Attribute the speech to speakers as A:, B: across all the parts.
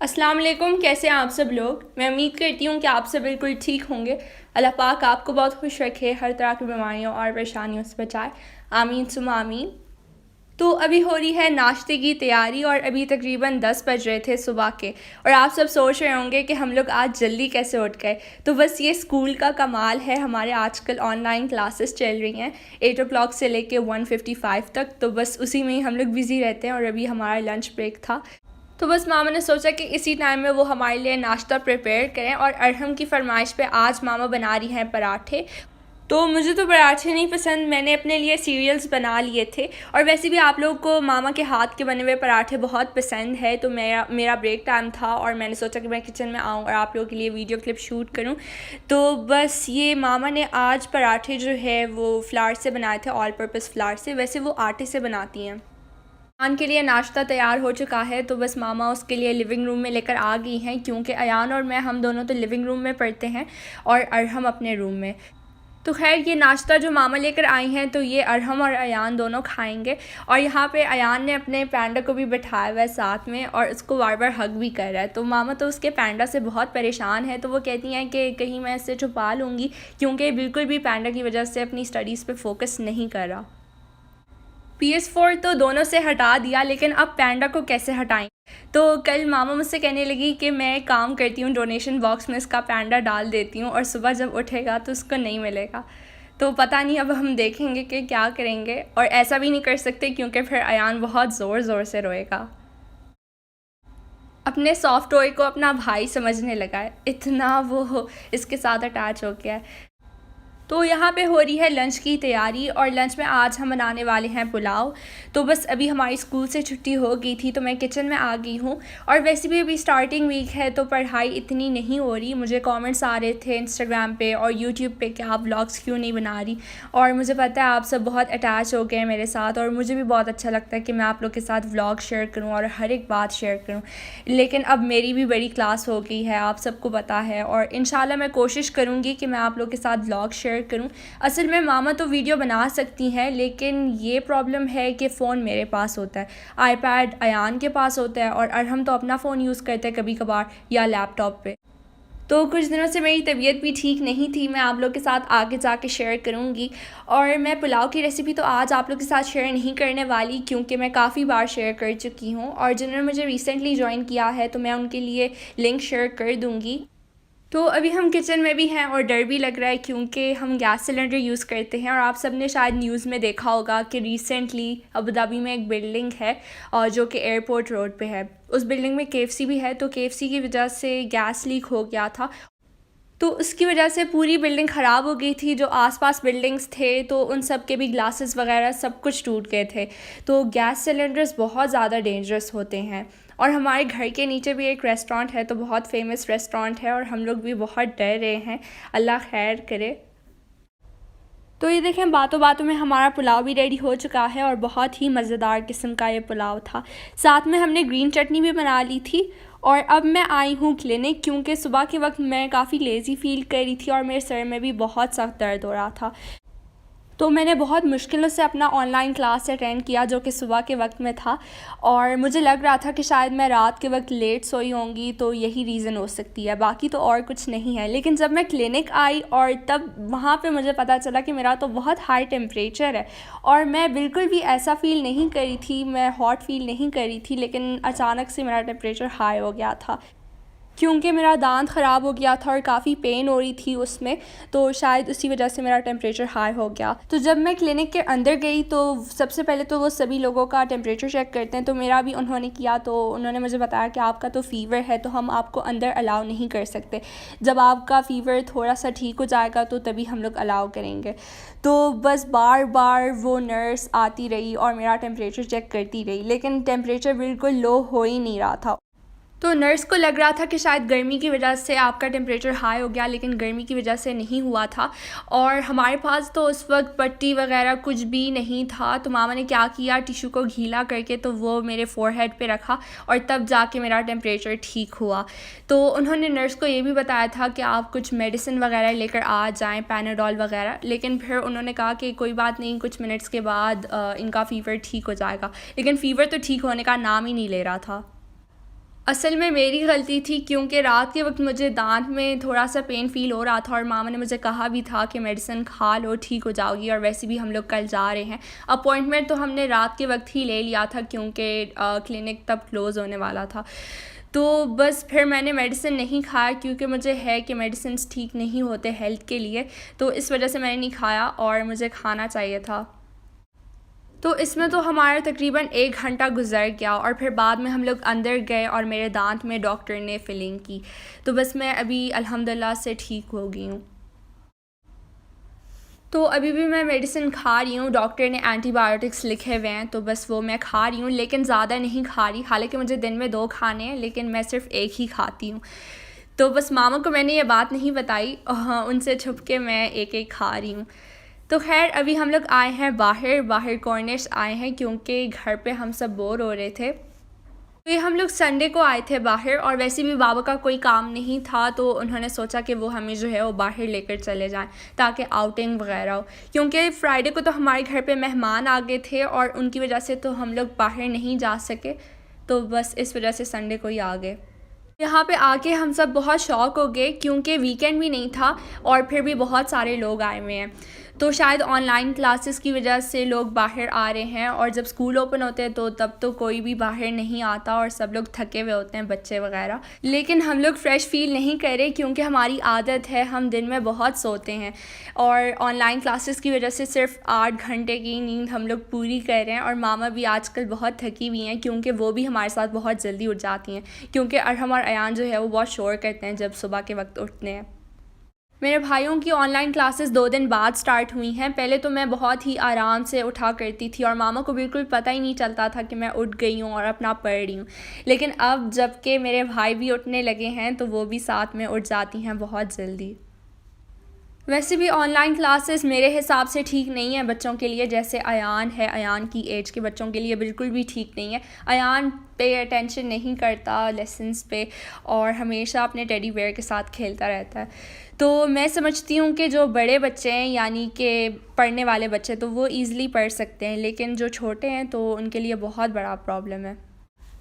A: अस्सलाम वालेकुम। कैसे हैं आप सब लोग। मैं उम्मीद करती हूँ कि आप सब बिल्कुल ठीक होंगे। अल्लाह पाक आपको बहुत खुश रखे, हर तरह की बीमारियों और परेशानियों से बचाए। आमीन सुम्मा आमीन। तो अभी हो रही है नाश्ते की तैयारी और अभी तकरीबन 10 बज रहे थे सुबह के। और आप सब सोच रहे होंगे कि हम लोग आज जल्दी कैसे उठ गए। तो बस ये स्कूल का कमाल है। हमारे आजकल ऑनलाइन क्लासेस चल रही हैं 8 o'clock से लेके 1:55 तक। तो बस उसी में ही हम लोग बिज़ी रहते हैं और अभी हमारा लंच ब्रेक था। तो बस मामा ने सोचा कि इसी टाइम में वो हमारे लिए नाश्ता प्रिपेयर करें और अरहम की फरमाइश पे आज मामा बना रही हैं पराठे। तो मुझे तो पराठे नहीं पसंद, मैंने अपने लिए सीरियल्स बना लिए थे। और वैसे भी आप लोगों को मामा के हाथ के बने हुए पराठे बहुत पसंद है। तो मेरा ब्रेक टाइम था और मैंने सोचा कि मैं किचन में आऊँ और आप लोगों के लिए वीडियो क्लिप शूट करूँ। तो बस ये मामा ने आज पराठे जो है वो फ्लावर से बनाए थे, ऑल पर्पज़ फ्लावर से। वैसे वो आटे से बनाती हैं। अयान के लिए नाश्ता तैयार हो चुका है तो बस मामा उसके लिए लिविंग रूम में लेकर आ गई हैं, क्योंकि अयान और मैं हम दोनों तो लिविंग रूम में पढ़ते हैं और अरहम अपने रूम में। तो खैर ये नाश्ता जो मामा लेकर आई हैं तो ये अरहम और अयान दोनों खाएंगे। और यहाँ पे अयान ने अपने पैंडा को भी बैठाया हुआ है साथ में और उसको बार बार हग भी कर रहा है। तो मामा तो उसके पैंडा से बहुत परेशान है, तो वो कहती हैं कि कहीं मैं इससे छुपा लूँगी, क्योंकि बिल्कुल भी पैंडा की वजह से अपनी स्टडीज़ पे फोकस नहीं कर रहा। PS4 तो दोनों से हटा दिया, लेकिन अब पैंडा को कैसे हटाएं। तो कल मामा मुझसे कहने लगी कि मैं काम करती हूँ, डोनेशन बॉक्स में इसका पैंडा डाल देती हूँ और सुबह जब उठेगा तो उसको नहीं मिलेगा। तो पता नहीं, अब हम देखेंगे कि क्या करेंगे। और ऐसा भी नहीं कर सकते क्योंकि फिर अयान बहुत ज़ोर ज़ोर से रोएगा। अपने सॉफ्ट टॉय को अपना भाई समझने लगा है, इतना वो इसके साथ अटैच हो गया है। तो यहाँ पे हो रही है लंच की तैयारी और लंच में आज हम बनाने वाले हैं पुलाव। तो बस अभी हमारी स्कूल से छुट्टी हो गई थी तो मैं किचन में आ गई हूँ। और वैसे भी अभी स्टार्टिंग वीक है तो पढ़ाई इतनी नहीं हो रही। मुझे कमेंट्स आ रहे थे इंस्टाग्राम पे और यूट्यूब पे कि आप व्लॉग्स क्यों नहीं बना रही। और मुझे पता है आप सब बहुत अटैच हो गए हैं मेरे साथ और मुझे भी बहुत अच्छा लगता है कि मैं आप लोग के साथ व्लॉग शेयर करूँ और हर एक बात शेयर करूँ। लेकिन अब मेरी भी बड़ी क्लास हो गई है, आप सबको पता है। और इंशाल्लाह मैं कोशिश करूँगी कि मैं आप लोग के साथ व्लॉग शेयर करूं। असल में मामा तो वीडियो बना सकती हैं, लेकिन ये प्रॉब्लम है कि फ़ोन मेरे पास होता है, आईपैड अयान के पास होता है और अरहम तो अपना फ़ोन यूज़ करते हैं कभी कभार या लैपटॉप पे। तो कुछ दिनों से मेरी तबीयत भी ठीक नहीं थी, मैं आप लोग के साथ आगे जाके शेयर करूँगी। और मैं पुलाव की रेसिपी तो आज आप लोग के साथ शेयर नहीं करने वाली, क्योंकि मैं काफ़ी बार शेयर कर चुकी हूँ और जिन्होंने मुझे रिसेंटली ज्वाइन किया है तो मैं उनके लिए लिंक शेयर कर दूँगी। तो अभी हम किचन में भी हैं और डर भी लग रहा है, क्योंकि हम गैस सिलेंडर यूज़ करते हैं। और आप सब ने शायद न्यूज़ में देखा होगा कि रिसेंटली अबू धाबी में एक बिल्डिंग है और जो कि एयरपोर्ट रोड पे है। उस बिल्डिंग में KFC भी है, तो KFC की वजह से गैस लीक हो गया था। तो उसकी वजह से पूरी बिल्डिंग ख़राब हो गई थी। जो आसपास बिल्डिंग्स थे तो उन सब के भी ग्लासेस वगैरह सब कुछ टूट गए थे। तो गैस सिलेंडर्स बहुत ज़्यादा डेंजरस होते हैं। और हमारे घर के नीचे भी एक रेस्टोरेंट है, तो बहुत फेमस रेस्टोरेंट है और हम लोग भी बहुत डर रहे हैं। अल्लाह खैर करे। तो ये देखें, बातों बातों में हमारा पुलाव भी रेडी हो चुका है और बहुत ही मज़ेदार किस्म का ये पुलाव था। साथ में हमने ग्रीन चटनी भी बना ली थी। और अब मैं आई हूँ क्लिनिक, क्योंकि सुबह के वक्त मैं काफ़ी लेज़ी फ़ील कर रही थी और मेरे सर में भी बहुत सख्त दर्द हो रहा था। तो मैंने बहुत मुश्किलों से अपना ऑनलाइन क्लास अटेंड किया, जो कि सुबह के वक्त में था। और मुझे लग रहा था कि शायद मैं रात के वक्त लेट सोई होंगी, तो यही रीज़न हो सकती है, बाकी तो और कुछ नहीं है। लेकिन जब मैं क्लिनिक आई और तब वहाँ पे मुझे पता चला कि मेरा तो बहुत हाई टेम्परेचर है और मैं बिल्कुल भी ऐसा फ़ील नहीं करी थी, मैं हॉट फ़ील नहीं करी थी। लेकिन अचानक से मेरा टेम्परेचर हाई हो गया था, क्योंकि मेरा दांत ख़राब हो गया था और काफ़ी पेन हो रही थी उसमें, तो शायद उसी वजह से मेरा टेम्परेचर हाई हो गया। तो जब मैं क्लिनिक के अंदर गई तो सबसे पहले तो वो सभी लोगों का टेम्परेचर चेक करते हैं, तो मेरा भी उन्होंने किया। तो उन्होंने मुझे बताया कि आपका तो फ़ीवर है, तो हम आपको अंदर अलाउ नहीं कर सकते, जब आपका फ़ीवर थोड़ा सा ठीक हो जाएगा तो तभी हम लोग अलाउ करेंगे। तो बस बार बार वो नर्स आती रही और मेरा टेम्परेचर चेक करती रही, लेकिन टेम्परेचर बिल्कुल लो हो ही नहीं रहा था। तो नर्स को लग रहा था कि शायद गर्मी की वजह से आपका टेम्परेचर हाई हो गया, लेकिन गर्मी की वजह से नहीं हुआ था। और हमारे पास तो उस वक्त पट्टी वगैरह कुछ भी नहीं था, तो मामा ने क्या किया, टिशू को गीला करके तो वो मेरे फ़ोरहेड पे रखा और तब जाके मेरा टेम्परेचर ठीक हुआ। तो उन्होंने नर्स को ये भी बताया था कि आप कुछ मेडिसिन वगैरह लेकर आ जाएं, पैनाडोल वगैरह। लेकिन फिर उन्होंने कहा कि कोई बात नहीं, कुछ मिनट्स के बाद इनका फ़ीवर ठीक हो जाएगा। लेकिन फ़ीवर तो ठीक होने का नाम ही नहीं ले रहा था। असल में मेरी गलती थी क्योंकि रात के वक्त मुझे दांत में थोड़ा सा पेन फ़ील हो रहा था और मामा ने मुझे कहा भी था कि मेडिसिन खा लो, ठीक हो जाओगी। और वैसे भी हम लोग कल जा रहे हैं। अपॉइंटमेंट तो हमने रात के वक्त ही ले लिया था क्योंकि क्लिनिक तब क्लोज़ होने वाला था। तो बस फिर मैंने मेडिसिन नहीं खाया क्योंकि मुझे है कि मेडिसिन ठीक नहीं होते हेल्थ के लिए, तो इस वजह से मैंने नहीं खाया और मुझे खाना चाहिए था। तो इसमें तो हमारा तकरीबन 1 घंटा गुज़र गया और फिर बाद में हम लोग अंदर गए और मेरे दांत में डॉक्टर ने फिलिंग की। तो बस मैं अभी अल्हम्दुलिल्लाह से ठीक हो गई हूँ। तो अभी भी मैं मेडिसिन खा रही हूँ, डॉक्टर ने एंटीबायोटिक्स लिखे हुए हैं तो बस वो मैं खा रही हूँ, लेकिन ज़्यादा नहीं खा रही। हालांकि मुझे दिन में 2 खाने हैं लेकिन मैं सिर्फ़ 1 ही खाती हूँ। तो बस मामा को मैंने ये बात नहीं बताई, उनसे छुप के मैं एक खा रही हूँ। तो खैर अभी हम लोग आए हैं बाहर कॉर्निश आए हैं क्योंकि घर पे हम सब बोर हो रहे थे। तो ये हम लोग संडे को आए थे बाहर और वैसे भी बाबा का कोई काम नहीं था तो उन्होंने सोचा कि वो हमें जो है वो बाहर लेकर चले जाएं ताकि आउटिंग वगैरह हो, क्योंकि फ्राइडे को तो हमारे घर पे मेहमान आ गए थे और उनकी वजह से तो हम लोग बाहर नहीं जा सके। तो बस इस वजह से संडे को ही आ गए। यहाँ पे आके हम सब बहुत शॉक हो गए क्योंकि वीकेंड भी नहीं था और फिर भी बहुत सारे लोग आए हुए हैं। तो शायद ऑनलाइन क्लासेस की वजह से लोग बाहर आ रहे हैं और जब स्कूल ओपन होते हैं तो तब तो कोई भी बाहर नहीं आता और सब लोग थके हुए होते हैं, बच्चे वगैरह। लेकिन हम लोग फ़्रेश फ़ील नहीं कर रहे क्योंकि हमारी आदत है, हम दिन में बहुत सोते हैं और ऑनलाइन क्लासेस की वजह से सिर्फ 8 घंटे की नींद हम लोग पूरी कर रहे हैं। और मामा भी आजकल बहुत थकी हुई हैं क्योंकि वो भी हमारे साथ बहुत जल्दी उठ जाती हैं क्योंकि अरहम और अयान जो है वो बहुत शोर करते हैं जब सुबह के वक्त उठते हैं। मेरे भाइयों की ऑनलाइन क्लासेस 2 दिन बाद स्टार्ट हुई हैं। पहले तो मैं बहुत ही आराम से उठा करती थी और मामा को बिल्कुल पता ही नहीं चलता था कि मैं उठ गई हूँ और अपना पढ़ रही हूँ। लेकिन अब जबकि मेरे भाई भी उठने लगे हैं तो वो भी साथ में उठ जाती हैं बहुत जल्दी। वैसे भी ऑनलाइन क्लासेस मेरे हिसाब से ठीक नहीं है बच्चों के लिए। जैसे अयान है, अयान की एज के बच्चों के लिए बिल्कुल भी ठीक नहीं है। अयान पे अटेंशन नहीं करता लेसन्स पे और हमेशा अपने टेडी बेयर के साथ खेलता रहता है। तो मैं समझती हूँ कि जो बड़े बच्चे हैं यानी कि पढ़ने वाले बच्चे तो वो ईज़िली पढ़ सकते हैं, लेकिन जो छोटे हैं तो उनके लिए बहुत बड़ा प्रॉब्लम है।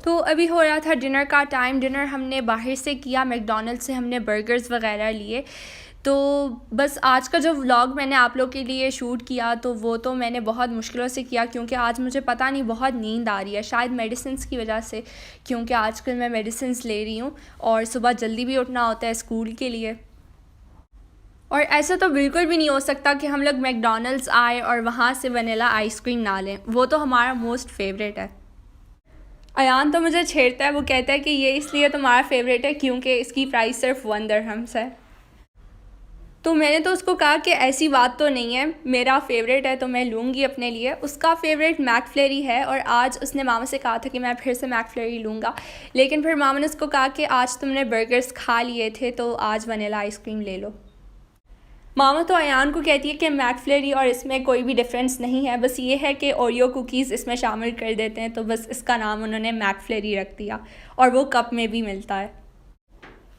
A: तो अभी हो रहा था डिनर का टाइम। डिनर हमने बाहर से किया, मैकडॉनल्ड्स से हमने बर्गर्स वगैरह लिए। तो बस आज का जो व्लॉग मैंने आप लोग के लिए शूट किया तो वो तो मैंने बहुत मुश्किलों से किया क्योंकि आज मुझे पता नहीं बहुत नींद आ रही है, शायद मेडिसिन्स की वजह से, क्योंकि आजकल मैं मेडिसिन्स ले रही हूँ और सुबह जल्दी भी उठना होता है स्कूल के लिए। और ऐसा तो बिल्कुल भी नहीं हो सकता कि हम लोग मैकडॉनल्ड्स आए और वहाँ से वनीला आइसक्रीम ना लें, वो तो हमारा मोस्ट फेवरेट है। अयान तो मुझे छेड़ता है, वो कहता है कि ये इसलिए तुम्हारा फेवरेट है क्योंकि इसकी प्राइस सिर्फ 1 दिरहम्स है। तो मैंने तो उसको कहा कि ऐसी बात तो नहीं है, मेरा फेवरेट है तो मैं लूँगी अपने लिए। उसका फेवरेट मैकफ्लरी है और आज उसने मामा से कहा था कि मैं फिर से मैकफ्लरी लूँगा, लेकिन फिर मामा ने उसको कहा कि आज तुमने बर्गर्स खा लिए थे तो आज वनीला आइसक्रीम ले लो। मामा तो अयान को कहती है कि मैकफ्लरी और इसमें कोई भी डिफरेंस नहीं है, बस ये है कि ओरियो कुकीज़ इसमें शामिल कर देते हैं, तो बस इसका नाम उन्होंने मैकफ्लरी रख दिया और वो कप में भी मिलता है।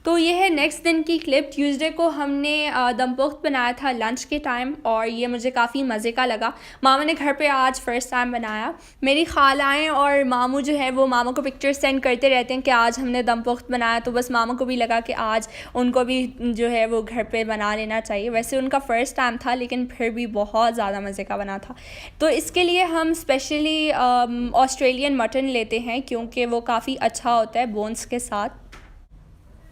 A: तो ये है नेक्स्ट दिन की क्लिप। ट्यूसडे को हमने दम पुख्त बनाया था लंच के टाइम और ये मुझे काफ़ी मज़े का लगा। मामा ने घर पे आज फ़र्स्ट टाइम बनाया। मेरी खालाएँ और मामू जो है वो मामा को पिक्चर्स सेंड करते रहते हैं कि आज हमने दम पुख्त बनाया, तो बस मामा को भी लगा कि आज उनको भी जो है वो घर पे बना लेना चाहिए। वैसे उनका फ़र्स्ट टाइम था लेकिन फिर भी बहुत ज़्यादा मज़े का बना था। तो इसके लिए हम स्पेशली ऑस्ट्रेलियन मटन लेते हैं क्योंकि वो काफ़ी अच्छा होता है बोन्स के साथ,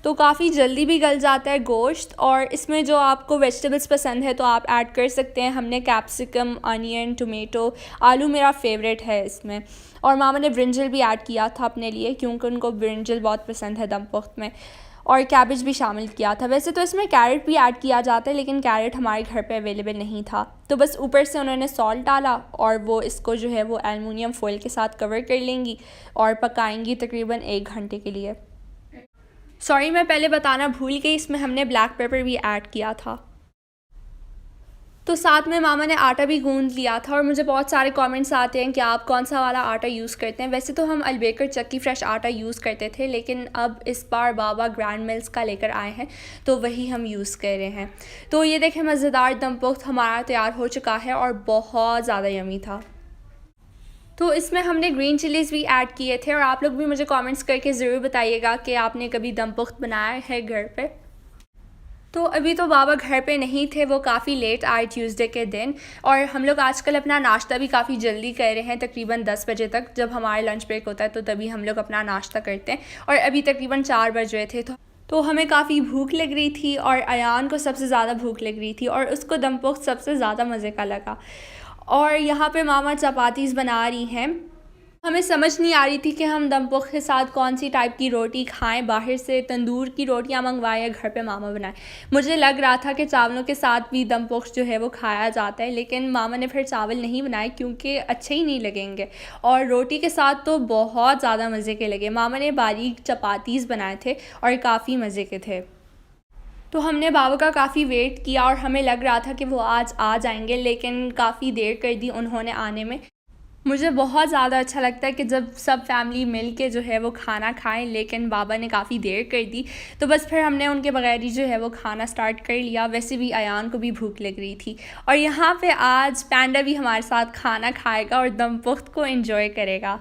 A: तो काफ़ी जल्दी भी गल जाता है गोश्त। और इसमें जो आपको वेजिटेबल्स पसंद है तो आप ऐड कर सकते हैं। हमने कैप्सिकम, अनियन, टोमेटो, आलू मेरा फेवरेट है इसमें, और मामा ने ब्रिंजल भी ऐड किया था अपने लिए क्योंकि उनको ब्रिंजल बहुत पसंद है दम पुख्त में, और कैबेज भी शामिल किया था। वैसे तो इसमें कैरेट भी ऐड किया जाता है लेकिन कैरेट हमारे घर पे अवेलेबल नहीं था, तो बस ऊपर से उन्होंने सॉल्ट डाला और वो इसको जो है वो एलुमिनियम फॉइल के साथ कवर कर लेंगी और पकाएंगी तकरीबन 1 घंटे के लिए। सॉरी, मैं पहले बताना भूल गई, इसमें हमने ब्लैक पेपर भी ऐड किया था। तो साथ में मामा ने आटा भी गूंद लिया था और मुझे बहुत सारे कमेंट्स आते हैं कि आप कौन सा वाला आटा यूज़ करते हैं। वैसे तो हम अलबेकर चक्की फ्रेश आटा यूज़ करते थे लेकिन अब इस बार बाबा ग्रैंड मिल्स का लेकर आए हैं तो वही हम यूज़ कर रहे हैं। तो ये देखें, मज़ेदार दम पुख्त हमारा तैयार हो चुका है और बहुत ज़्यादा यमी था। तो इसमें हमने ग्रीन चिलीज़ भी ऐड किए थे और आप लोग भी मुझे कमेंट्स करके ज़रूर बताइएगा कि आपने कभी दम पुख्त बनाया है घर पे। तो अभी तो बाबा घर पे नहीं थे, वो काफ़ी लेट आए ट्यूसडे के दिन, और हम लोग आजकल अपना नाश्ता भी काफ़ी जल्दी कर रहे हैं, तकरीबन 10 बजे तक जब हमारा लंच ब्रेक होता है तो तभी हम लोग अपना नाश्ता करते हैं, और अभी तकरीबन 4 बज रहे थे। तो हमें काफ़ी भूख लग रही थी और अयान को सबसे ज़्यादा भूख लग रही थी और उसको दम पुख्त सबसे ज़्यादा मज़े का लगा। और यहाँ पे मामा चपातीज़ बना रही हैं। हमें समझ नहीं आ रही थी कि हम दम पुख्त के साथ कौन सी टाइप की रोटी खाएं, बाहर से तंदूर की रोटियां मंगवाएं या घर पे मामा बनाएं। मुझे लग रहा था कि चावलों के साथ भी दम पुख्त जो है वो खाया जाता है, लेकिन मामा ने फिर चावल नहीं बनाए क्योंकि अच्छे ही नहीं लगेंगे, और रोटी के साथ तो बहुत ज़्यादा मज़े के लगे। मामा ने बारीक चपातीज़ बनाए थे और काफ़ी मज़े के थे। तो हमने बाबा का काफ़ी वेट किया और हमें लग रहा था कि वो आज आ जाएंगे, लेकिन काफ़ी देर कर दी उन्होंने आने में। मुझे बहुत ज़्यादा अच्छा लगता है कि जब सब फैमिली मिल के जो है वो खाना खाएं, लेकिन बाबा ने काफ़ी देर कर दी, तो बस फिर हमने उनके बगैर ही जो है वो खाना स्टार्ट कर लिया। वैसे भी अयान को भी भूख लग रही थी, और यहाँ पे आज पैंडा भी हमारे साथ खाना खाएगा और दम पुख्त को एंजॉय करेगा।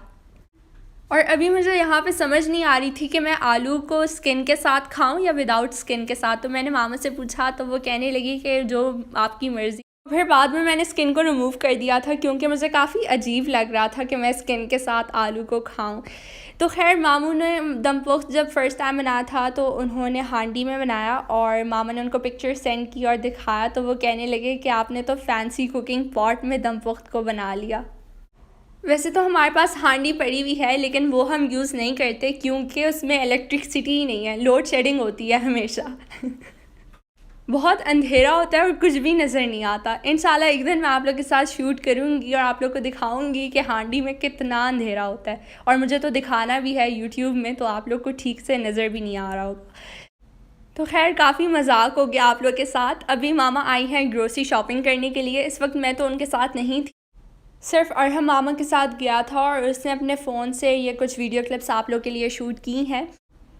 A: और अभी मुझे यहाँ पे समझ नहीं आ रही थी कि मैं आलू को स्किन के साथ खाऊं या विदाउट स्किन के साथ, तो मैंने मामा से पूछा तो वो कहने लगी कि जो आपकी मर्ज़ी। फिर बाद में मैंने स्किन को रिमूव कर दिया था क्योंकि मुझे काफ़ी अजीब लग रहा था कि मैं स्किन के साथ आलू को खाऊं। तो खैर मामू ने दम पुख्त जब फ़र्स्ट टाइम बनाया था तो उन्होंने हांडी में बनाया, और मामा ने उनको पिक्चर सेंड की और दिखाया, तो वो कहने लगे कि आपने तो फैंसी कुकिंग पॉट में दम पुख्त को बना लिया। वैसे तो हमारे पास हांडी पड़ी हुई है, लेकिन वो हम यूज़ नहीं करते क्योंकि उसमें इलेक्ट्रिसिटी ही नहीं है, लोड शेडिंग होती है हमेशा। बहुत अंधेरा होता है और कुछ भी नज़र नहीं आता। इंशाल्लाह एक दिन मैं आप लोग के साथ शूट करूँगी और आप लोग को दिखाऊँगी कि हांडी में कितना अंधेरा होता है, और मुझे तो दिखाना भी है यूट्यूब में, तो आप लोग को ठीक से नज़र भी नहीं आ रहा होगा। तो खैर काफ़ी मजाक हो गया आप लोग के साथ। अभी मामा आई हैं ग्रोसरी शॉपिंग करने के लिए, इस वक्त मैं तो उनके साथ नहीं थी, सिर्फ अरहम मामा के साथ गया था और उसने अपने फ़ोन से ये कुछ वीडियो क्लिप्स आप लोग के लिए शूट की हैं।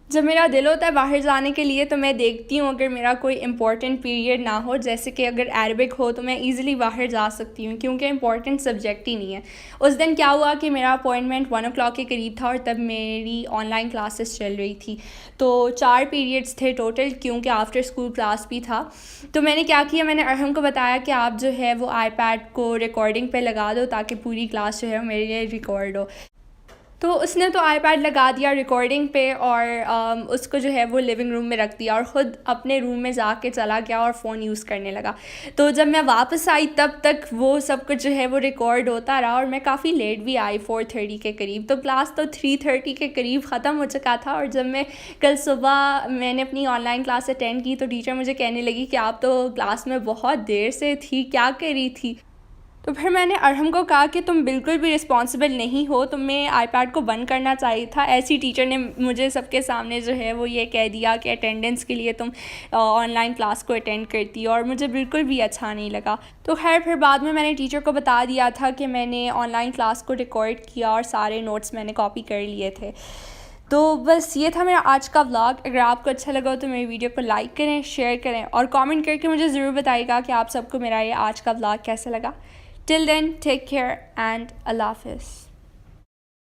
A: जब मेरा दिल होता है बाहर जाने के लिए तो मैं देखती हूँ अगर मेरा कोई इम्पॉर्टेंट पीरियड ना हो, जैसे कि अगर अरबिक हो तो मैं इजीली बाहर जा सकती हूँ क्योंकि इम्पॉर्टेंट सब्जेक्ट ही नहीं है। उस दिन क्या हुआ कि मेरा अपॉइंटमेंट 1 o'clock के करीब था और तब मेरी ऑनलाइन क्लासेस चल रही थी, तो 4 पीरियड्स थे टोटल क्योंकि आफ्टर स्कूल क्लास भी था। तो मैंने क्या किया, मैंने अरहम को बताया कि आप जो है वो iPad को रिकॉर्डिंग पे लगा दो ताकि पूरी क्लास जो है मेरे लिए रिकॉर्ड हो। तो उसने तो iPad लगा दिया रिकॉर्डिंग पे और उसको जो है वो लिविंग रूम में रख दिया और ख़ुद अपने रूम में जाके चला गया और फ़ोन यूज़ करने लगा। तो जब मैं वापस आई तब तक वो सब कुछ जो है वो रिकॉर्ड होता रहा और मैं काफ़ी लेट भी आई 4:30 के करीब। तो क्लास तो 3:30 के करीब ख़त्म हो चुका था, और जब मैं कल सुबह मैंने अपनी ऑनलाइन क्लास अटेंड की तो टीचर मुझे कहने लगी कि आप तो क्लास में बहुत देर से थी, क्या कर रही थी। तो फिर मैंने अरहम को कहा कि तुम बिल्कुल भी रिस्पॉन्सिबल नहीं हो, तुम्हें iPad को बंद करना चाहिए था। ऐसी टीचर ने मुझे सबके सामने जो है वो ये कह दिया कि अटेंडेंस के लिए तुम ऑनलाइन क्लास को अटेंड करती हो, और मुझे बिल्कुल भी अच्छा नहीं लगा। तो खैर फिर बाद में मैंने टीचर को बता दिया था कि मैंने ऑनलाइन क्लास को रिकॉर्ड किया और सारे नोट्स मैंने कॉपी कर लिए थे। तो बस ये था मेरा आज का व्लॉग। अगर आपको अच्छा लगा हो तो मेरी वीडियो को लाइक करें, शेयर करें और कमेंट करके मुझे ज़रूर बताइएगा कि आप सबको मेरा ये आज का व्लॉग कैसा लगा। Till then, take care and Allah Hafiz.